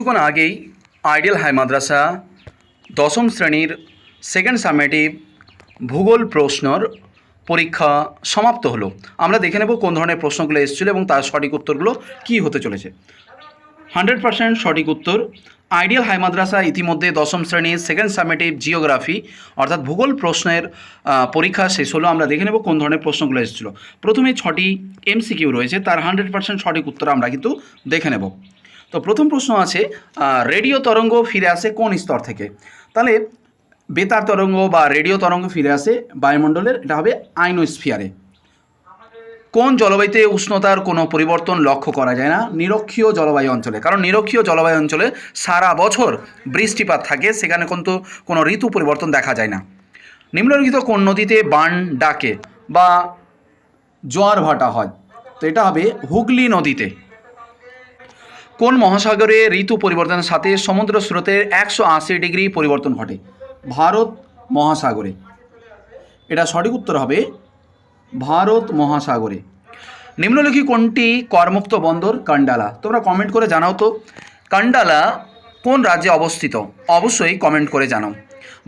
কিছুক্ষণ আগেই ideal high মাদ্রাসা দশম শ্রেণীর সেকেন্ড সামেটিভ ভূগোল প্রশ্নর পরীক্ষা সমাপ্ত হলো। আমরা দেখে নেব কোন ধরনের প্রশ্নগুলো এসেছিলো এবং তার সঠিক উত্তরগুলো কী হতে চলেছে। 100% সঠিক উত্তর। আইডিয়াল হাই মাদ্রাসা ইতিমধ্যে দশম শ্রেণীর সেকেন্ড সামেটিভ জিওগ্রাফি অর্থাৎ ভূগোল প্রশ্নের পরীক্ষা শেষ হলো। আমরা দেখে নেব কোন ধরনের প্রশ্নগুলো এসেছিলো। প্রথমে 6টি MCQ রয়েছে, তার 100% সঠিক উত্তর আমরা কিন্তু দেখে নেব। তো প্রথম প্রশ্ন আছে, রেডিও তরঙ্গ ফিরে আসে কোন স্তর থেকে? তাহলে বেতার তরঙ্গ বা রেডিও তরঙ্গ ফিরে আসে বায়ুমণ্ডলের, এটা হবে আইনোস্ফিয়ারে। কোন জলবায়ুতে উষ্ণতার কোনো পরিবর্তন লক্ষ্য করা যায় না? নিরক্ষীয় জলবায়ু অঞ্চলে। কারণ নিরক্ষীয় জলবায়ু অঞ্চলে সারা বছর বৃষ্টিপাত থাকে, সেখানে কিন্তু কোনো ঋতু পরিবর্তন দেখা যায় না। নিম্নলিখিত কোন নদীতে বান ডাকে বা জোয়ার ভাটা হয়? তো এটা হবে হুগলি নদীতে। কোন মহাসাগরে ঋতু পরিবর্তনের সাথে সমুদ্র স্রোতের 180 ডিগ্রি পরিবর্তন ঘটে? ভারত মহাসাগরে। এটা সঠিক উত্তর হবে ভারত মহাসাগরে। নিম্নলিখিত কোনটি করমুক্ত বন্দর? কান্ডালা। তোমরা কমেন্ট করে জানাও তো কান্ডালা কোন রাজ্যে অবস্থিত? অবশ্যই কমেন্ট করে জানাও।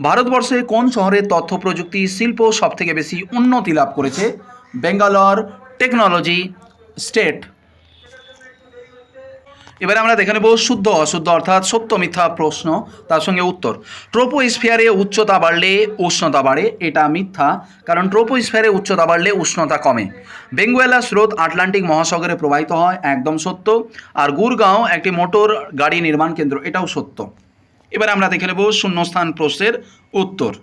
ভারতবর্ষে কোন শহরের তথ্য প্রযুক্তি শিল্প সবথেকে বেশি উন্নতি লাভ করেছে? Bangalore technology state. এবারে আমরা দেখে নেব শুদ্ধ অশুদ্ধ অর্থাৎ সত্য মিথ্যা প্রশ্ন, তার সঙ্গে উত্তর। ট্রোপোস্ফিয়ারে উচ্চতা বাড়লে উষ্ণতা বাড়ে, এটা মিথ্যা, কারণ ট্রোপোস্ফিয়ারে উচ্চতা বাড়লে উষ্ণতা কমে। বেঙ্গুয়েলা স্রোত আটলান্টিক মহাসাগরে প্রবাহিত হয়, একদম সত্য। আর গুরগাঁও একটি মোটর গাড়ি নির্মাণ কেন্দ্র, এটাও সত্য। এবারে আমরা দেখে নেব শূন্যস্থান প্রশ্নের উত্তর।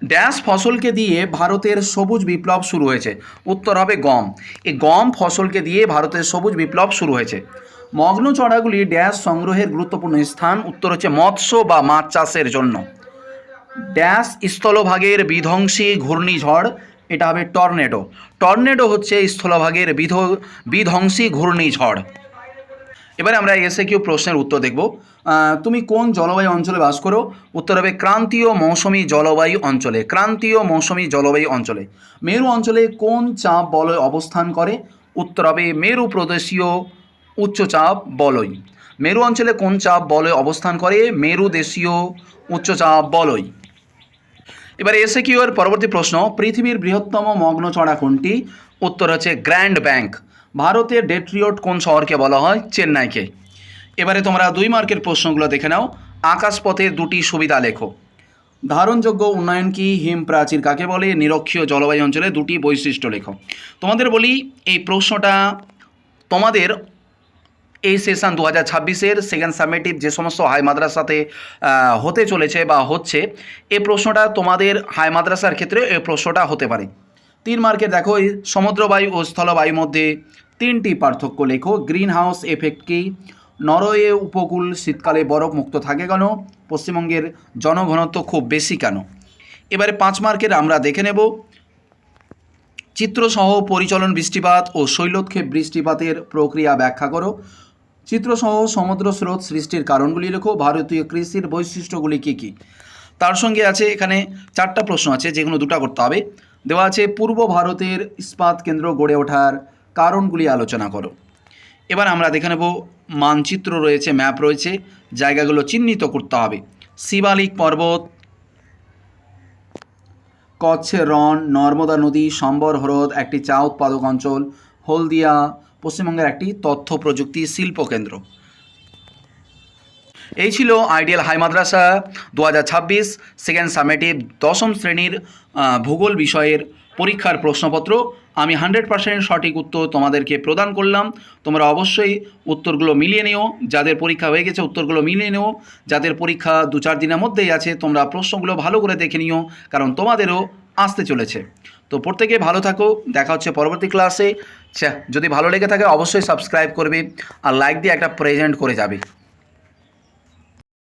ড্যাশ ফসলকে দিয়ে ভারতের সবুজ বিপ্লব শুরু হয়েছে? উত্তর হবে গম। এই গম ফসলকে দিয়ে ভারতের সবুজ বিপ্লব শুরু হয়েছে। মগ্ন চড়াগুলি ড্যাশ সংগ্রহের গুরুত্বপূর্ণ স্থান? উত্তর হচ্ছে মৎস্য বা মাছ চাষের জন্য। ড্যাশ স্থলভাগের বিধ্বংসী ঘূর্ণিঝড়? এটা হবে টর্নেডো। টর্নেডো হচ্ছে স্থলভাগের বিধ্বংসী ঘূর্ণিঝড়। এবারে আমরা এসএকিউ প্রশ্নের উত্তর দেখব। তুমি কোন জলবায়ু অঞ্চলে বাস করো? উত্তর হবে ক্রান্তীয় মৌসুমী জলবায়ু অঞ্চলে। ক্রান্তীয় মৌসুমী জলবায়ু অঞ্চলে। মেরু অঞ্চলে কোন চাপ বলয় অবস্থান করে? উত্তর হবে মেরু প্রদেশীয় উচ্চচাপ বলয়। মেরু অঞ্চলে কোন চাপ বলয় অবস্থান করে? মেরু দেশীয় উচ্চচাপ বলয়। এবার এসএকিউ এর পরবর্তী প্রশ্ন, পৃথিবীর বৃহত্তম মগ্ন চড়া কোনটি? উত্তর হচ্ছে গ্র্যান্ড ব্যাংক। ভারতের ডেট্রিয়ট কোন শহরকে বলা হয়? চেন্নাইকে। এবারে তোমরা 2 মার্কের প্রশ্নগুলো দেখে নাও। আকাশপথের 2টি সুবিধা লেখো। ধারণযোগ্য উন্নয়ন কি? হিম প্রাচীর কাকে বলে? নিরক্ষীয় জলবায়ু অঞ্চলে 2টি বৈশিষ্ট্য লেখো। তোমাদের বলি এই প্রশ্নটা তোমাদের এই সেশন 2026-এর সেকেন্ড সামেটিভ যে সমস্ত হাই মাদ্রাসাতে হতে চলেছে বা হচ্ছে, এই প্রশ্নটা তোমাদের হাই মাদ্রাসার ক্ষেত্রে এই প্রশ্নটা হতে পারে। 3 মার্কের দেখো, এই সমুদ্রবায়ু ও স্থলবায়ুর মধ্যে 3টি পার্থক্য লেখো। গ্রিন হাউস এফেক্ট কি? নরওয়ে উপকূল শীতকালে বরফ মুক্ত থাকে কেন? পশ্চিমবঙ্গের জনঘনত্ব খুব বেশি কেন? এবারে 5 মার্কের আমরা দেখে নেব চিত্রসহ পরিচলন বৃষ্টিপাত ও শৈলক্ষেপ বৃষ্টিপাতের প্রক্রিয়া ব্যাখ্যা করো। চিত্রসহ সমুদ্র স্রোত সৃষ্টির কারণগুলি লেখো। ভারতীয় কৃষির বৈশিষ্ট্যগুলি কী কী? তার সঙ্গে আছে এখানে 4টা প্রশ্ন আছে, যেগুলো 2টা করতে হবে। দেওয়া আছে পূর্ব ভারতের ইস্পাত কেন্দ্র গড়ে ওঠার কারণগুলি আলোচনা করো। এবার আমরা দেখে নেব মানচিত্র রয়েছে, ম্যাপ রয়েছে, জায়গাগুলো চিহ্নিত করতে হবে। শিবালিক পর্বত, কচ্ছের রণ, নর্মদা নদী, সম্বর হ্রদ একটি চা উৎপাদক অঞ্চল, হলদিয়া পশ্চিমবঙ্গের একটি তথ্য প্রযুক্তি শিল্প কেন্দ্র। এই ছিল আইডিয়াল হাই মাদ্রাসা 2026 সেকেন্ড সামেটিভ দশম শ্রেণীর ভূগোল বিষয়ের পরীক্ষার প্রশ্নপত্র। আমি 100% সঠিক উত্তর তোমাদেরকে প্রদান করলাম। তোমরা অবশ্যই উত্তরগুলো মিলিয়ে নিও। যাদের পরীক্ষা হয়ে গেছে উত্তরগুলো মিলিয়ে নিও। যাদের পরীক্ষা 2-4 দিনের মধ্যেই আছে তোমরা প্রশ্নগুলো ভালো করে দেখে নিও, কারণ তোমাদেরও আসতে চলেছে। তো প্রত্যেকে ভালো থাকো, দেখা হচ্ছে পরবর্তী ক্লাসে। যদি ভালো লেগে থাকে অবশ্যই সাবস্ক্রাইব করবে আর লাইক দিয়ে একটা প্রেজেন্ট করে যাবে।